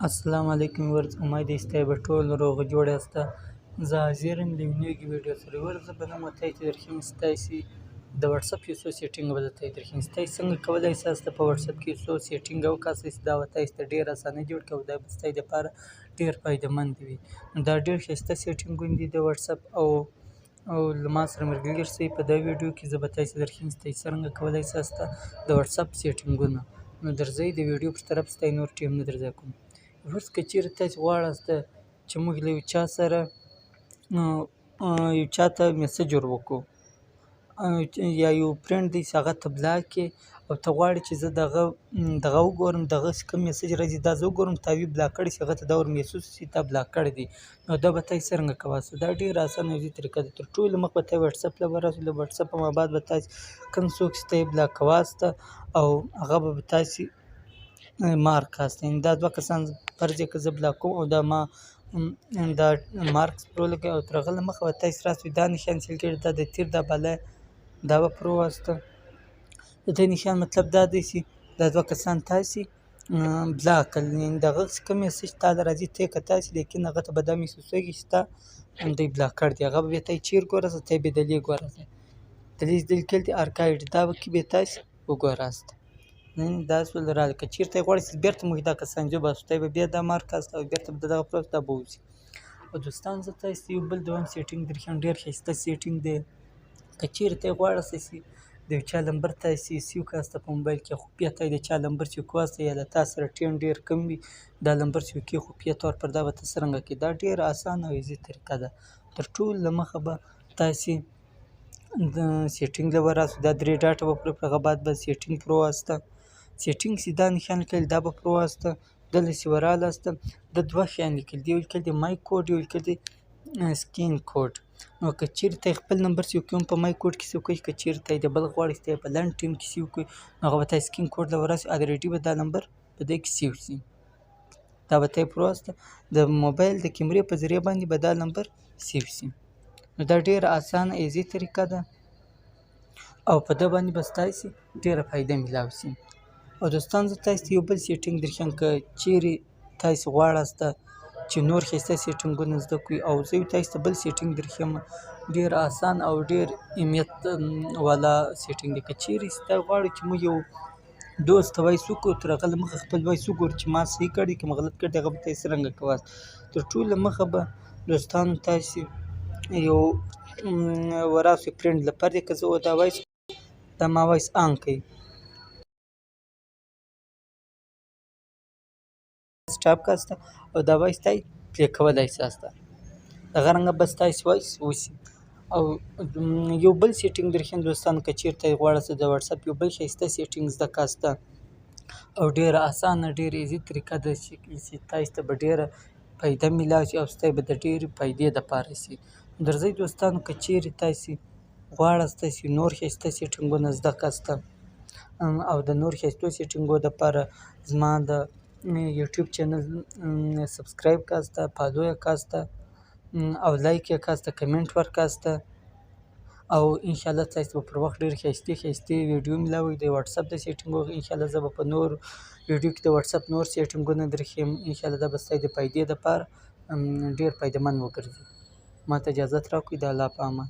السلام علیکم ورز امید است به ټول روغ جوړ است. زه حاضر یم د یو نوې ویډیو سره. ورځ به نن متای چې درخیم ستاسي د واتس اپ یو څو سیټینګ به درته درخیم ستاسي څنګه کولای شئ په واتس اپ کې څو سیټینګ وکاسئ دا وتای ست ډیر اسانه جوړ کو دا به ستاسي لپاره ډیر فائدمند وي. دا ډیر ښایسته سیټینګونه دي د واتس اپ او لما سره ملګری شئ په دا ویډیو کې زه به تاسو درخیم ستاسي څنګه کولای شئ د واتس اپ سیټینګونه نو درځئ د ویډیو په طرف ستاسي نور ټیم نه درځه کوم. ورس که چیرې تاسو غواړئ چې موږ له یو چا سره یو چا ته میسج ور وکړو یا یو فرند دی هغه ته بلاک کړي او ته غواړې چې زه دغه وګورم دغه کوم میسج راځي دا زه وګورم تا وی بلاک کړی هغه ته دا ور محسوس شي تا بلاک کړی دی نو دا به تاسو څنګه کواسته. دا ډیره اسانه او طریقه ده. تر ټولو مخ به تاسو واتس اپ له ورسره له واتس اپ ما بعد به تاسو کوم څوک چې بلاک کواسته او هغه به تاسو مارک کاستین دا دوه کسان فرض که زه بلاک کوم او دا ما دا مارکس پرو لګي او تر هغه مخه تاسو راسي دا نشان سیل کړي دا د تیر دا بالا دا به پرو واسطه د دې نشان مطلب دا دی چې دا دوه کسان تاسو بلاک کړي دغه کوم میسج تا راځي ته کته لیکن هغه ته به د میسوسږي ستا دوی بلاک کړ دی هغه به ته چیر ګورسته ته به دلی ګورسته دلی دل کړي ارکایډ دا کې به تاسو وګوراسته دا سول را که چیرته غواړئ بیرته موږ دا کسان جو باسته به بیا دا مارک است او بیرته دغه پروسه دا بوزي او دوستان زه تاسو یو بل دوم سیټینګ درخم ډیر ښایسته سیټینګ دی. که چیرته غواړئ د چا نمبر تاسو سیو کاسته په موبایل کې خو بیا ته د چا نمبر چې کواسته یا د تاسو سره ټیم ډیر کم وي دا نمبر چې کې خو بیا تور پر دا به تاسو څنګه کې دا ډیر اسانه او ایزي طریقه ده. تر ټولو مخه به تاسو د سیټینګ لپاره دا درې ډاټه په هغه بعد به سیټینګ پرو واسطه سیټینګ سیدا نشان کړل دا به پرو واسطه دل سیوراله است د دوه شان لیکل دی یو کړي مای کوډ یو کړي سکین کوډ نو که چیرته خپل نمبر سیو کوم په مای کوډ کې سیو کوي که چیرته د بل غواړي ته په لند ټیم کې سیو کوي هغه به تاسو سکین کوډ لورس ادریډي به دا نمبر په دې کې سیو سي دا به ته پرو واسطه د موبایل د کیمرې په ذریعہ باندې به دا نمبر سیو سي نو دا ډیر اسانه ایزي طریقه ده او په دا باندې بستایسي ډیره فائدہ ملاوي سي. او دوستان زه تاسو یو بل سیټینګ درخم که چیرې تاسو غواړئ چې نور ښایسته سیټینګونه زده کړئ او زه تاسو بل سیټینګ درخم ډیر آسان او ډیر اهمیت والا سیټینګ دی. که چیرې تاسو غواړئ چې مو یو دوست وایس وکړو تر هغه مخه خپل وایس وګور چې ما صحیح کړی که غلط کړی هغه به تاسو څنګه کوئ. تر ټولو مخه به دوستان تاسو یو وراسي فرند لپاره که زه دا وایس دا ما وایس آن کوي سټاپ کاسته او دا وایس تای پلی کولای ساسته دغه رنګه بس تاسو وایس وسی او یو بل سیټینګ درخین دوستان که چیرته غواړئ د واتس اپ یو بل ښایسته سیټینګ زده کاسته او ډیره اسانه ډیر ایزي طریقه ده چې تاسو ته به ډیره فائدہ ملاوي او ستاسو به د ډیرې فائدې لپاره شي. درځئ دوستانو که چیرې تاسو غواړئ تاسو نور ښایسته سیټینګونه زده کاسته او د نور ښایسته سیټینګونو لپاره زما د یوټیوب چینل سبسکرایب کاسته فالو یې کاسته او لایک یې کاسته کمنټ ورکاسته او ان شاء الله تاسو پر وخت ډیر ښایسته ویډیو ملاوي د واتس اپ د سیټینګ ان شاء الله زه په نور ویډیو کې د واتس اپ نور سیټینګونه درخیم ان شاء الله دا به ستاسو د فائدې لپاره ډیر فائدمن وګرځي. ماته اجازه راکړئ د الله په امان.